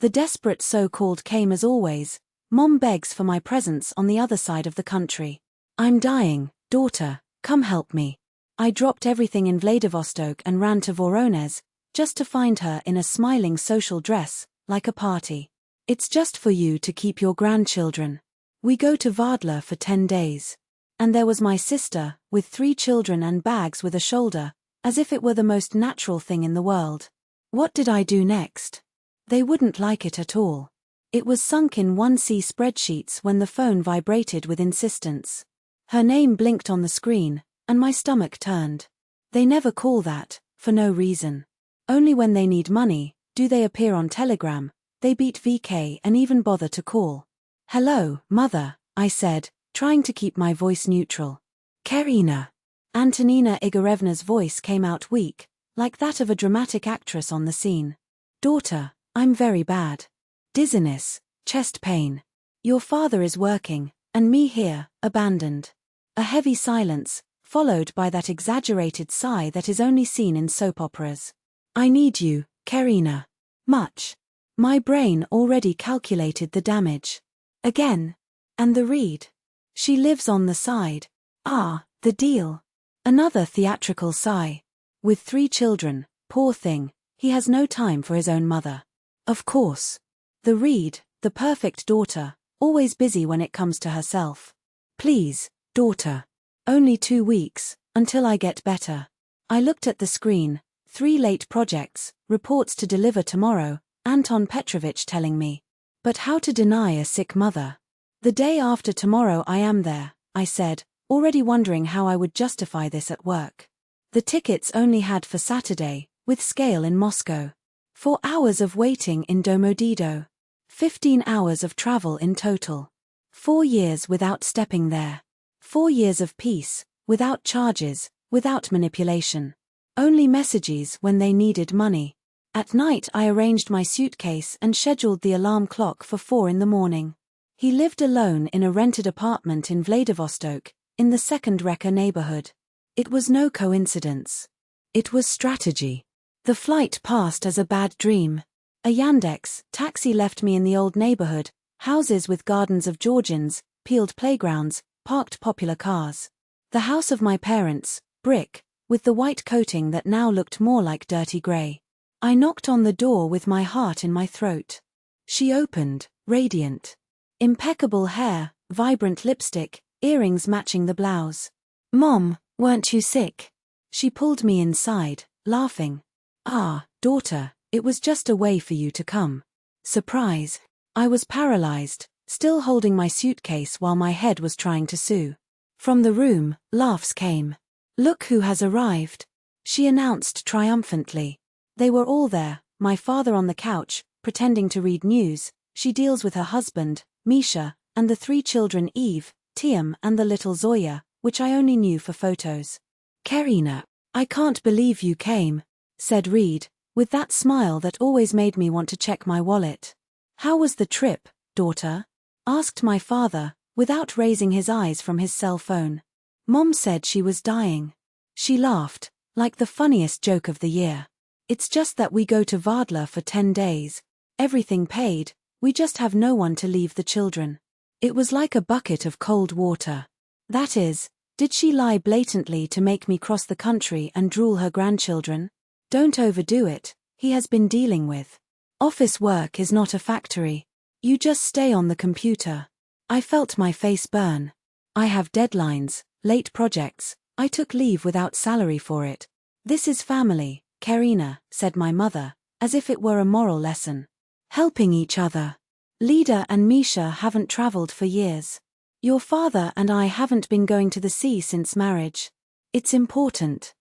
The desperate so-called came as always. Mom begs for my presence on the other side of the country. I'm dying, daughter, come help me. I dropped everything in Vladivostok and ran to Voronezh, just to find her in a smiling social dress, like a party. It's just for you to keep your grandchildren. We go to Vardla for 10 days. And there was my sister, with 3 children and bags with a shoulder, as if it were the most natural thing in the world. What did I do next? They wouldn't like it at all. It was sunk in 1C spreadsheets when the phone vibrated with insistence. Her name blinked on the screen, and my stomach turned. They never call that, for no reason. Only when they need money, do they appear on Telegram. They beat VK and even bother to call. Hello, mother, I said, trying to keep my voice neutral. Karina. Antonina Igorevna's voice came out weak, like that of a dramatic actress on the scene. Daughter, I'm very bad. Dizziness, chest pain. Your father is working, and me here, abandoned. A heavy silence, followed by that exaggerated sigh that is only seen in soap operas. I need you, Karina. Much. My brain already calculated the damage. Again. And the read. She lives on the side. Ah, the deal. Another theatrical sigh. With 3 children, poor thing, he has no time for his own mother. Of course. The read, the perfect daughter, always busy when it comes to herself. Please, daughter. Only 2 weeks, until I get better. I looked at the screen, 3 late projects, reports to deliver tomorrow, Anton Petrovich telling me. But how to deny a sick mother? The day after tomorrow I am there, I said, already wondering how I would justify this at work. The tickets only had for Saturday, with scale in Moscow. 4 hours of waiting in Domodedovo. 15 hours of travel in total. 4 years without stepping there. 4 years of peace, without charges, without manipulation. Only messages when they needed money. At night I arranged my suitcase and scheduled the alarm clock for 4 in the morning. He lived alone in a rented apartment in Vladivostok, in the second Reka neighborhood. It was no coincidence. It was strategy. The flight passed as a bad dream. A Yandex taxi left me in the old neighborhood, houses with gardens of Georgians, peeled playgrounds, parked popular cars. The house of my parents, brick, with the white coating that now looked more like dirty grey. I knocked on the door with my heart in my throat. She opened, radiant. Impeccable hair, vibrant lipstick, earrings matching the blouse. Mom, weren't you sick? She pulled me inside, laughing. Ah, daughter, it was just a way for you to come. Surprise. I was paralyzed, still holding my suitcase while my head was trying to sue. From the room, laughs came. Look who has arrived, she announced triumphantly. They were all there, my father on the couch, pretending to read news. She deals with her husband, Misha, and the 3 children Eve, Tiam and the little Zoya, which I only knew for photos. Karina, I can't believe you came, said Reed, with that smile that always made me want to check my wallet. How was the trip, daughter? Asked my father, without raising his eyes from his cell phone. Mom said she was dying. She laughed, like the funniest joke of the year. It's just that we go to Vardla for 10 days. Everything paid, we just have no one to leave the children. It was like a bucket of cold water. That is, did she lie blatantly to make me cross the country and drool her grandchildren? Don't overdo it, he has been dealing with. Office work is not a factory. You just stay on the computer. I felt my face burn. I have deadlines, late projects, I took leave without salary for it. This is family, Karina, said my mother, as if it were a moral lesson. Helping each other. Lida and Misha haven't traveled for years. Your father and I haven't been going to the sea since marriage. It's important.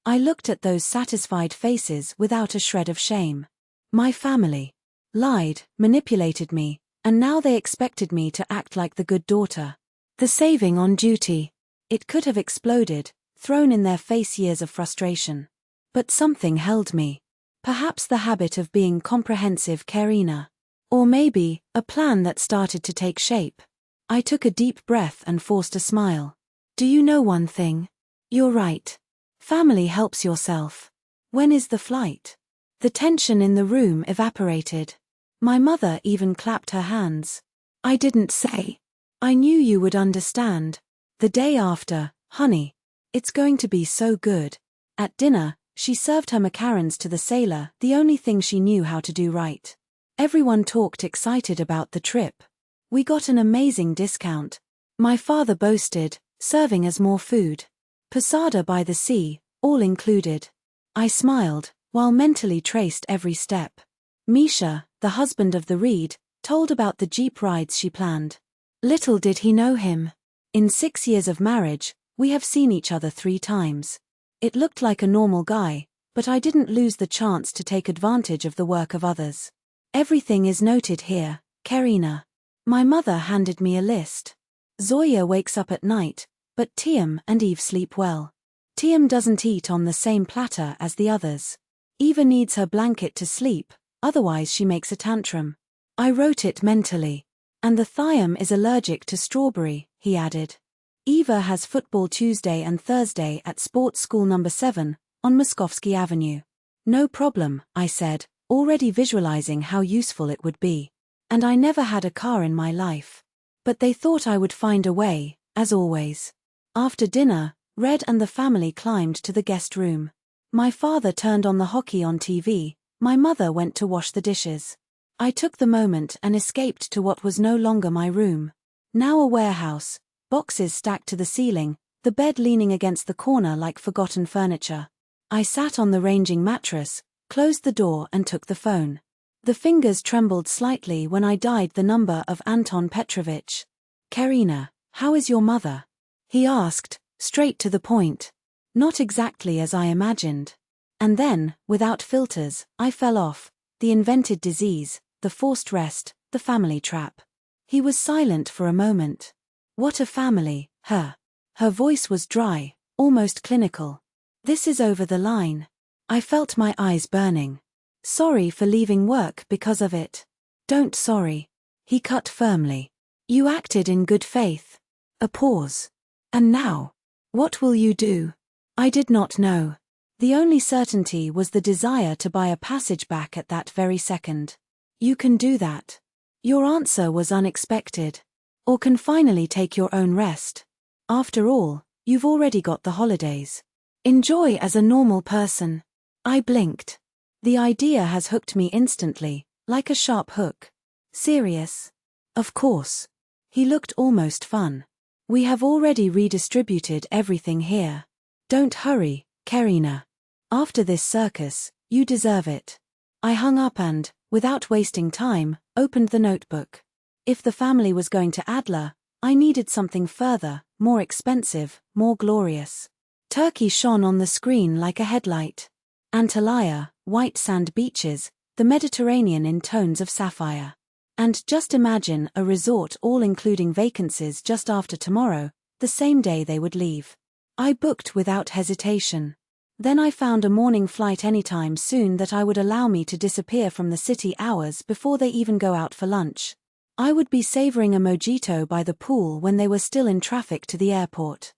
I looked at those satisfied faces without a shred of shame. My family. Lied, manipulated me, and now they expected me to act like the good daughter. The saving on duty. It could have exploded, thrown in their face years of frustration. But something held me. Perhaps the habit of being comprehensive Karina. Or maybe, a plan that started to take shape. I took a deep breath and forced a smile. Do you know one thing? You're right. Family helps yourself. When is the flight? The tension in the room evaporated. My mother even clapped her hands. I didn't say. I knew you would understand. The day after, honey. It's going to be so good. At dinner, she served her macarons to the sailor, the only thing she knew how to do right. Everyone talked excited about the trip. We got an amazing discount. My father boasted, serving us more food. Posada by the sea, all included. I smiled, while mentally traced every step. Misha, the husband of the Reed, told about the jeep rides she planned. Little did he know him. In 6 years of marriage, we have seen each other 3 times. It looked like a normal guy, but I didn't lose the chance to take advantage of the work of others. Everything is noted here, Karina. My mother handed me a list. Zoya wakes up at night, but Tiam and Eve sleep well. Tiam doesn't eat on the same platter as the others. Eva needs her blanket to sleep, otherwise she makes a tantrum. I wrote it mentally. And the Thiam is allergic to strawberry, he added. Eva has football Tuesday and Thursday at Sports School number 7, on Moskovsky Avenue. No problem, I said, already visualizing how useful it would be. And I never had a car in my life. But they thought I would find a way, as always. After dinner, Red and the family climbed to the guest room. My father turned on the hockey on TV, my mother went to wash the dishes. I took the moment and escaped to what was no longer my room. Now a warehouse, boxes stacked to the ceiling, the bed leaning against the corner like forgotten furniture. I sat on the ranging mattress, closed the door and took the phone. The fingers trembled slightly when I dialed the number of Anton Petrovich. Karina, how is your mother? He asked, straight to the point. Not exactly as I imagined. And then, without filters, I fell off. The invented disease, the forced rest, the family trap. He was silent for a moment. What a family, her. Her voice was dry, almost clinical. This is over the line. I felt my eyes burning. Sorry for leaving work because of it. Don't sorry. He cut firmly. You acted in good faith. A pause. And now? What will you do? I did not know. The only certainty was the desire to buy a passage back at that very second. You can do that. Your answer was unexpected. Or can finally take your own rest. After all, you've already got the holidays. Enjoy as a normal person. I blinked. The idea has hooked me instantly, like a sharp hook. Serious? Of course. He looked almost fun. We have already redistributed everything here. Don't hurry, Karina. After this circus, you deserve it. I hung up and, without wasting time, opened the notebook. If the family was going to Adler, I needed something further, more expensive, more glorious. Turkey shone on the screen like a headlight. Antalya, white sand beaches, the Mediterranean in tones of sapphire. And just imagine a resort all including vacancies just after tomorrow, the same day they would leave. I booked without hesitation. Then I found a morning flight anytime soon that I would allow me to disappear from the city hours before they even go out for lunch. I would be savoring a mojito by the pool when they were still in traffic to the airport.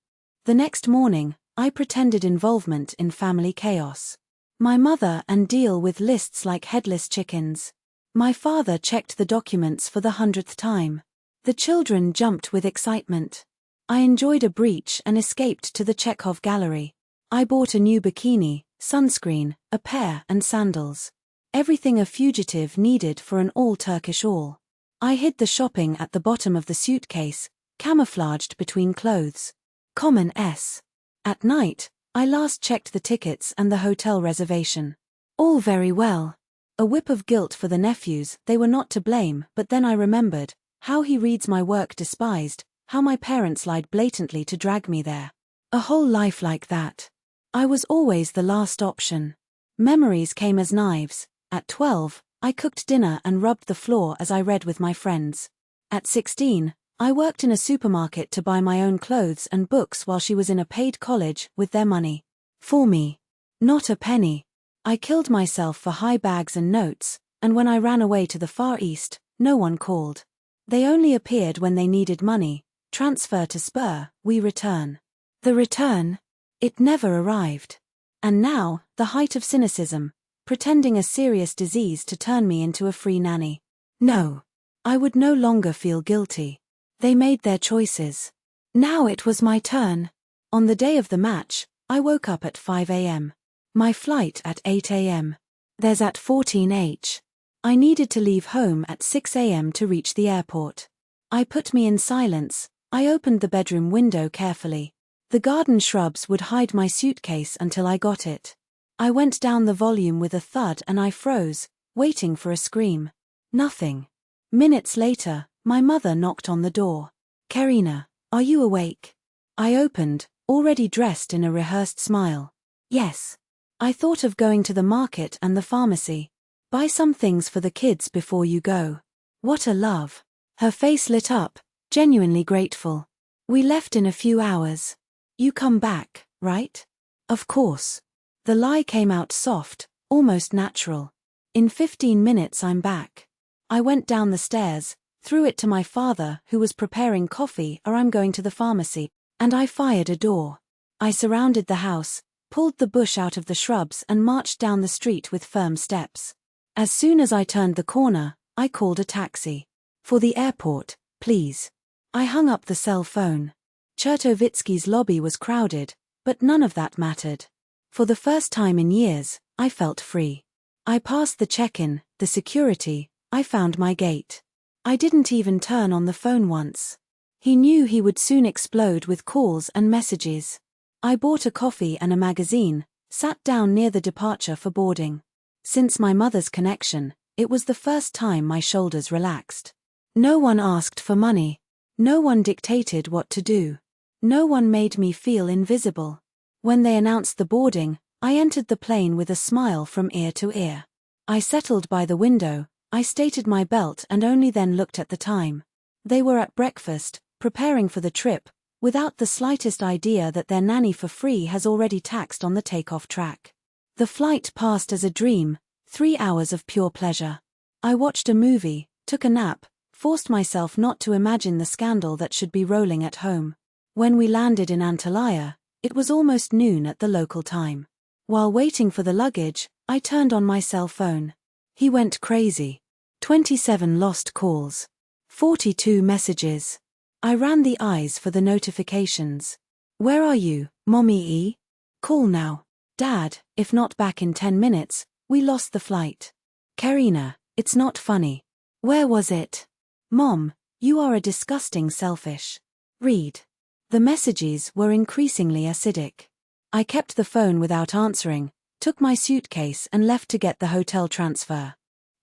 The next morning, I pretended involvement in family chaos. My mother and deal with lists like headless chickens. My father checked the documents for the 100th time. The children jumped with excitement. I enjoyed a breach and escaped to the Chekhov Gallery. I bought a new bikini, sunscreen, a pair and sandals. Everything a fugitive needed for an all-Turkish all. I hid the shopping at the bottom of the suitcase, camouflaged between clothes. Common S. At night, I last checked the tickets and the hotel reservation. All very well. A whip of guilt for the nephews, they were not to blame, but then I remembered how he reads my work despised, how my parents lied blatantly to drag me there. A whole life like that. I was always the last option. Memories came as knives. At 12, I cooked dinner and rubbed the floor as I read with my friends. At 16, I worked in a supermarket to buy my own clothes and books while she was in a paid college with their money. For me. Not a penny. I killed myself for high bags and notes, and when I ran away to the Far East, no one called. They only appeared when they needed money. Transfer to Spur, we return. The return? It never arrived. And now, the height of cynicism, pretending a serious disease to turn me into a free nanny. No. I would no longer feel guilty. They made their choices. Now it was my turn. On the day of the match, I woke up at 5 a.m. My flight at 8 a.m. There's at 14h. I needed to leave home at 6 a.m. to reach the airport. I put me in silence. I opened the bedroom window carefully. The garden shrubs would hide my suitcase until I got it. I went down the volume with a thud and I froze, waiting for a scream. Nothing. Minutes later, my mother knocked on the door. "Karina, are you awake?" I opened, already dressed in a rehearsed smile. "Yes. I thought of going to the market and the pharmacy. Buy some things for the kids before you go." What a love. Her face lit up, genuinely grateful. "We left in a few hours. You come back, right?" "Of course." The lie came out soft, almost natural. "In 15 minutes I'm back." I went down the stairs, threw it to my father who was preparing coffee or I'm going to the pharmacy, and I fired a door. I surrounded the house, pulled the bush out of the shrubs and marched down the street with firm steps. As soon as I turned the corner, I called a taxi. "For the airport, please." I hung up the cell phone. Chertovitsky's lobby was crowded, but none of that mattered. For the first time in years, I felt free. I passed the check-in, the security. I found my gate. I didn't even turn on the phone once. He knew he would soon explode with calls and messages. I bought a coffee and a magazine, sat down near the departure for boarding. Since my mother's connection, it was the first time my shoulders relaxed. No one asked for money. No one dictated what to do. No one made me feel invisible. When they announced the boarding, I entered the plane with a smile from ear to ear. I settled by the window. I stated my belt and only then looked at the time. They were at breakfast, preparing for the trip, without the slightest idea that their nanny for free has already taxed on the takeoff track. The flight passed as a dream, 3 hours of pure pleasure. I watched a movie, took a nap, forced myself not to imagine the scandal that should be rolling at home. When we landed in Antalya, it was almost noon at the local time. While waiting for the luggage, I turned on my cell phone. He went crazy. 27 lost calls. 42 messages. I ran the eyes for the notifications. "Where are you, Mommy E? Call now. Dad, if not back in 10 minutes, we lost the flight. Karina, it's not funny. Where was it? Mom, you are a disgusting selfish. Read." The messages were increasingly acidic. I kept the phone without answering, took my suitcase and left to get the hotel transfer.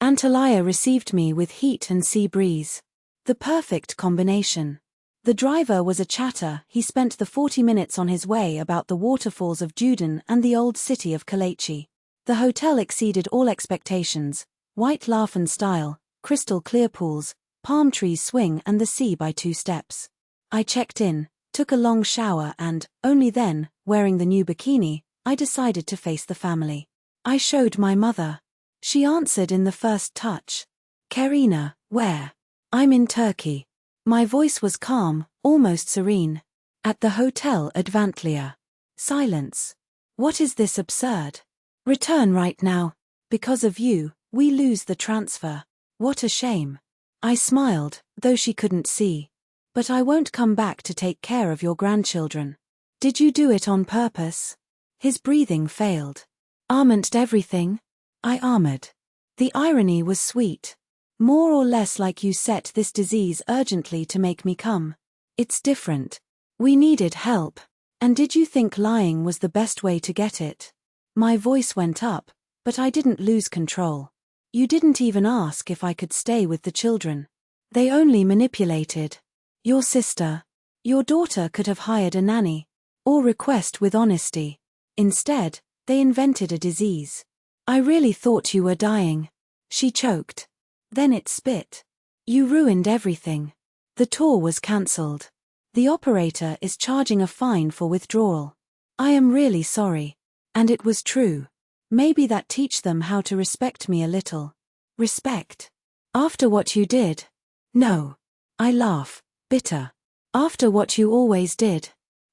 Antalya received me with heat and sea breeze. The perfect combination. The driver was a chatter. He spent the 40 minutes on his way about the waterfalls of Judin and the old city of Kalechi. The hotel exceeded all expectations. White Laughlin style, crystal clear pools, palm trees swing and the sea by 2 steps. I checked in, took a long shower and, only then, wearing the new bikini, I decided to face the family. I showed my mother. She answered in the first touch. "Karina, where?" "I'm in Turkey." My voice was calm, almost serene. "At the Hotel Advantlia." Silence. "What is this absurd?" "Return right now. Because of you, we lose the transfer." "What a shame." I smiled, though she couldn't see. "But I won't come back to take care of your grandchildren." "Did you do it on purpose?" His breathing failed. "Armament everything?" I armored. The irony was sweet. "More or less like you set this disease urgently to make me come. It's different. We needed help. And did you think lying was the best way to get it?" My voice went up, but I didn't lose control. "You didn't even ask if I could stay with the children. They only manipulated. Your sister. Your daughter could have hired a nanny. Or request with honesty. Instead, they invented a disease. I really thought you were dying." She choked. Then it spit. "You ruined everything. The tour was cancelled. The operator is charging a fine for withdrawal. I am really sorry." And it was true. Maybe that teach them how to respect me a little. Respect. After what you did? No. I laugh, bitter. After what you always did.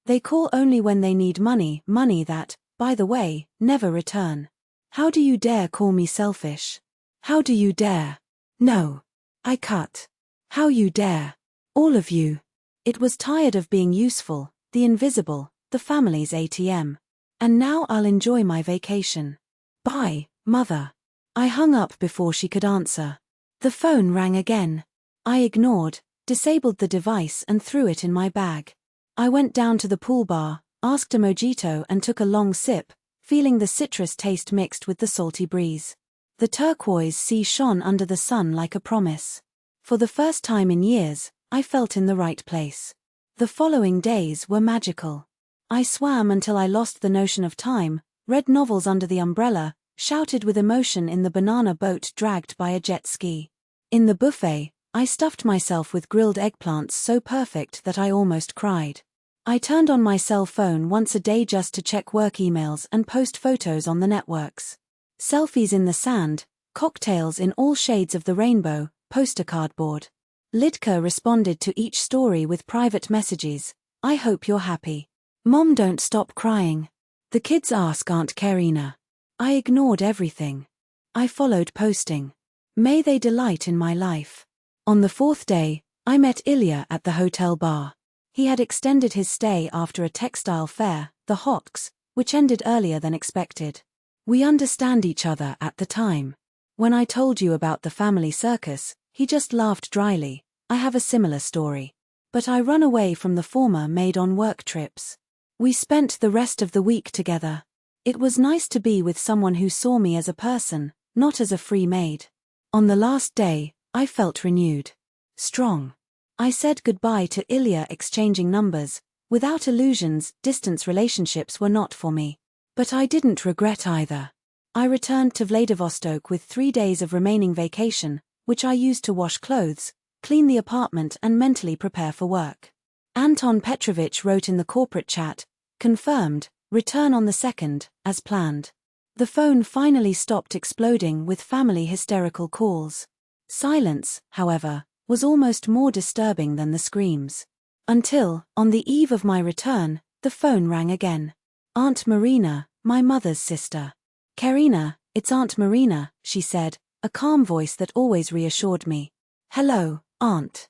They call only when they need money that, by the way, never return. How do you dare call me selfish? How do you dare? No. I cut. How you dare. All of you. It was tired of being useful, the invisible, the family's ATM. And now I'll enjoy my vacation. Bye, Mother. I hung up before she could answer. The phone rang again. I ignored, disabled the device and threw it in my bag. I went down to the pool bar, asked a mojito and took a long sip, feeling the citrus taste mixed with the salty breeze. The turquoise sea shone under the sun like a promise. For the first time in years, I felt in the right place. The following days were magical. I swam until I lost the notion of time, read novels under the umbrella, shouted with emotion in the banana boat dragged by a jet ski. In the buffet, I stuffed myself with grilled eggplants so perfect that I almost cried. I turned on my cell phone once a day just to check work emails and post photos on the networks. Selfies in the sand, cocktails in all shades of the rainbow, poster cardboard. Lidka responded to each story with private messages. I hope you're happy. Mom, don't stop crying. The kids ask Aunt Karina. I ignored everything. I followed posting. May they delight in my life. On the fourth day, I met Ilya at the hotel bar. He had extended his stay after a textile fair, the Hawks, which ended earlier than expected. We understand each other at the time. When I told you about the family circus, he just laughed dryly. I have a similar story. But I run away from the former made on work trips. We spent the rest of the week together. It was nice to be with someone who saw me as a person, not as a free maid. On the last day, I felt renewed. Strong. I said goodbye to Ilya, exchanging numbers. Without illusions, distance relationships were not for me. But I didn't regret either. I returned to Vladivostok with 3 days of remaining vacation, which I used to wash clothes, clean the apartment and mentally prepare for work. Anton Petrovich wrote in the corporate chat, confirmed, return on the 2nd, as planned. The phone finally stopped exploding with family hysterical calls. Silence, however, was almost more disturbing than the screams. Until, on the eve of my return, the phone rang again. Aunt Marina, my mother's sister. Karina, it's Aunt Marina, she said, a calm voice that always reassured me. Hello, Aunt.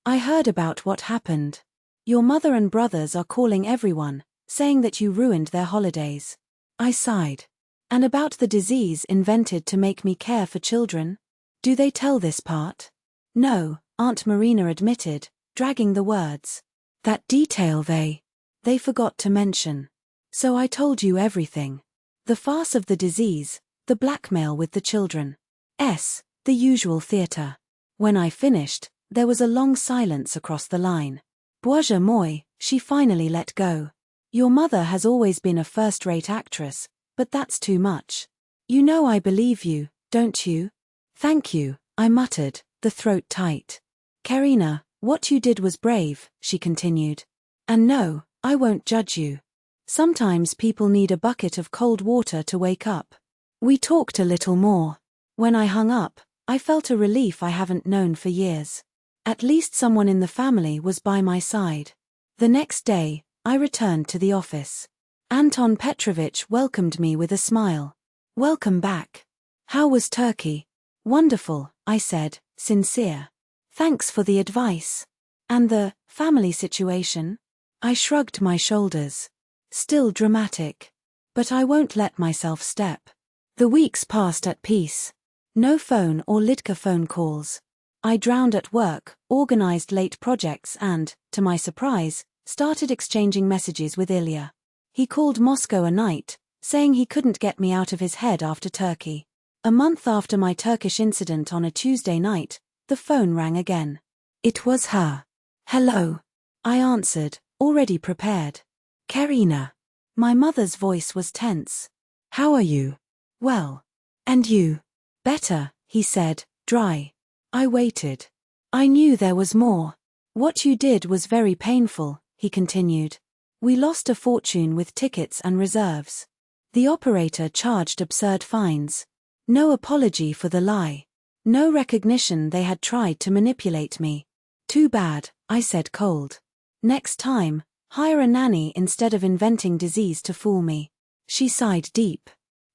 I heard about what happened. Your mother and brothers are calling everyone, saying that you ruined their holidays. I sighed. And about the disease invented to make me care for children? Do they tell this part? No, Aunt Marina admitted, dragging the words. That detail they forgot to mention. So I told you everything. The farce of the disease, the blackmail with the children. The usual theater. When I finished, there was a long silence across the line. Bozhe moi, she finally let go. Your mother has always been a first-rate actress, but that's too much. You know I believe you, don't you? Thank you, I muttered, the throat tight. Karina, what you did was brave, she continued. And no, I won't judge you. Sometimes people need a bucket of cold water to wake up. We talked a little more. When I hung up, I felt a relief I haven't known for years. At least someone in the family was by my side. The next day, I returned to the office. Anton Petrovich welcomed me with a smile. Welcome back. How was Turkey? Wonderful, I said, sincere. Thanks for the advice. And the family situation? I shrugged my shoulders. Still dramatic. But I won't let myself step. The weeks passed at peace. No phone or Lidka phone calls. I drowned at work, organized late projects and, to my surprise, started exchanging messages with Ilya. He called Moscow a night, saying he couldn't get me out of his head after Turkey. A month after my Turkish incident on a Tuesday night, the phone rang again. It was her. Hello. I answered, already prepared. Karina. My mother's voice was tense. How are you? Well. And you? Better, he said, dry. I waited. I knew there was more. What you did was very painful, he continued. We lost a fortune with tickets and reserves. The operator charged absurd fines. No apology for the lie. No recognition they had tried to manipulate me. Too bad, I said cold. Next time, hire a nanny instead of inventing disease to fool me. She sighed deep.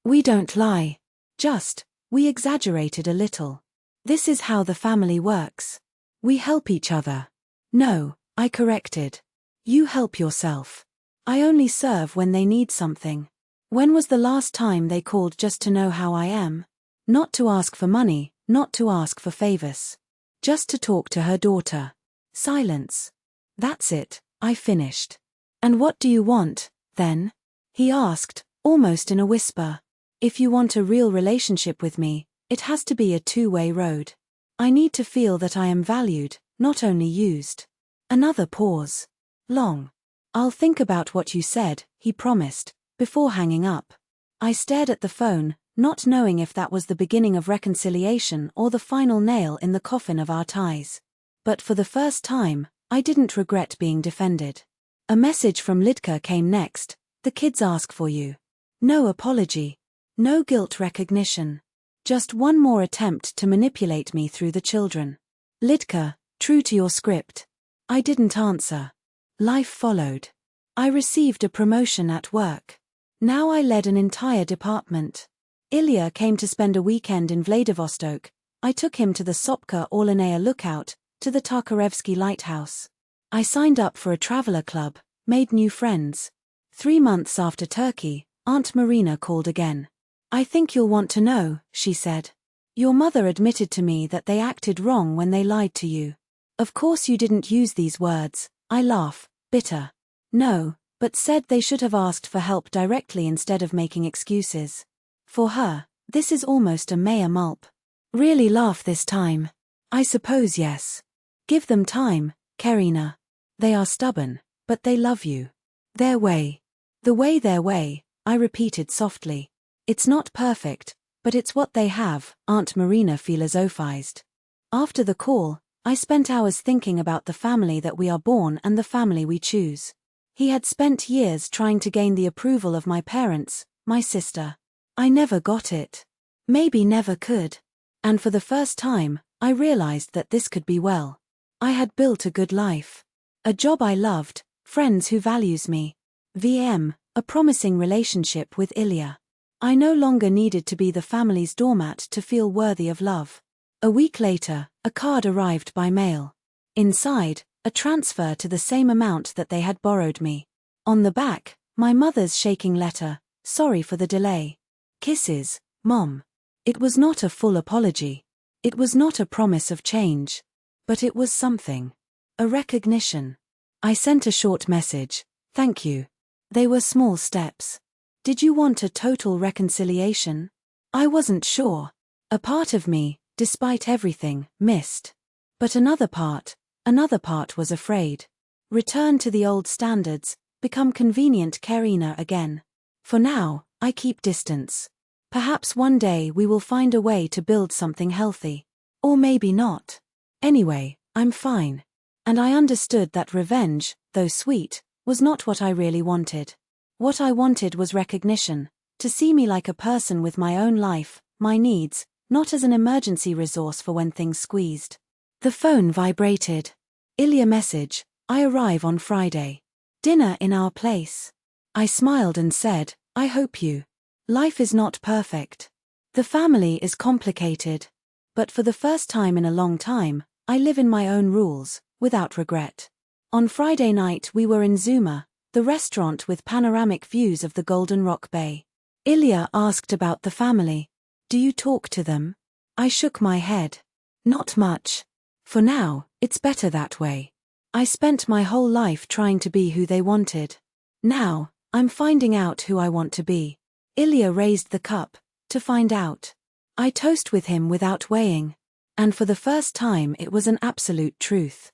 We don't lie. We exaggerated a little. This is how the family works. We help each other. No, I corrected. You help yourself. I only serve when they need something. When was the last time they called just to know how I am? Not to ask for money, not to ask for favors. Just to talk to her daughter. Silence. That's it, I finished. And what do you want, then? He asked, almost in a whisper. If you want a real relationship with me, it has to be a two-way road. I need to feel that I am valued, not only used. Another pause. Long. I'll think about what you said, he promised, before hanging up. I stared at the phone, not knowing if that was the beginning of reconciliation or the final nail in the coffin of our ties. But for the first time, I didn't regret being defended. A message from Lidka came next. The kids ask for you. No apology. No guilt recognition. Just one more attempt to manipulate me through the children. Lidka, true to your script. I didn't answer. Life followed. I received a promotion at work. Now I led an entire department. Ilya came to spend a weekend in Vladivostok. I took him to the Sopka Orlenaya lookout, to the Tarkarevsky lighthouse. I signed up for a traveler club, made new friends. 3 months after Turkey, Aunt Marina called again. I think you'll want to know, she said. Your mother admitted to me that they acted wrong when they lied to you. Of course you didn't use these words, I laugh, bitter. No, but said they should have asked for help directly instead of making excuses. For her, this is almost a mea mulp. Really laugh this time. I suppose yes. Give them time, Karina. They are stubborn, but they love you. Their way. Their way, I repeated softly. It's not perfect, but it's what they have, Aunt Marina philosophized. After the call, I spent hours thinking about the family that we are born and the family we choose. He had spent years trying to gain the approval of my parents, my sister. I never got it. Maybe never could. And for the first time, I realized that this could be well. I had built a good life. A job I loved, friends who values me. A promising relationship with Ilya. I no longer needed to be the family's doormat to feel worthy of love. A week later, a card arrived by mail. Inside, a transfer to the same amount that they had borrowed me. On the back, my mother's shaking letter, sorry for the delay. Kisses, Mom. It was not a full apology. It was not a promise of change. But it was something. A recognition. I sent a short message, thank you. They were small steps. Did you want a total reconciliation? I wasn't sure. A part of me, despite everything, missed. But another part was afraid. Return to the old standards, become convenient Karina again. For now, I keep distance. Perhaps one day we will find a way to build something healthy. Or maybe not. Anyway, I'm fine. And I understood that revenge, though sweet, was not what I really wanted. What I wanted was recognition, to see me like a person with my own life, my needs, not as an emergency resource for when things squeezed. The phone vibrated. Ilya message, I arrive on Friday. Dinner in our place. I smiled and said, I hope you. Life is not perfect. The family is complicated. But for the first time in a long time, I live in my own rules, without regret. On Friday night we were in Zuma, the restaurant with panoramic views of the Golden Rock Bay. Ilya asked about the family. Do you talk to them? I shook my head. Not much. For now, it's better that way. I spent my whole life trying to be who they wanted. Now, I'm finding out who I want to be. Ilya raised the cup, to find out. I toast with him without weighing. And for the first time it was an absolute truth.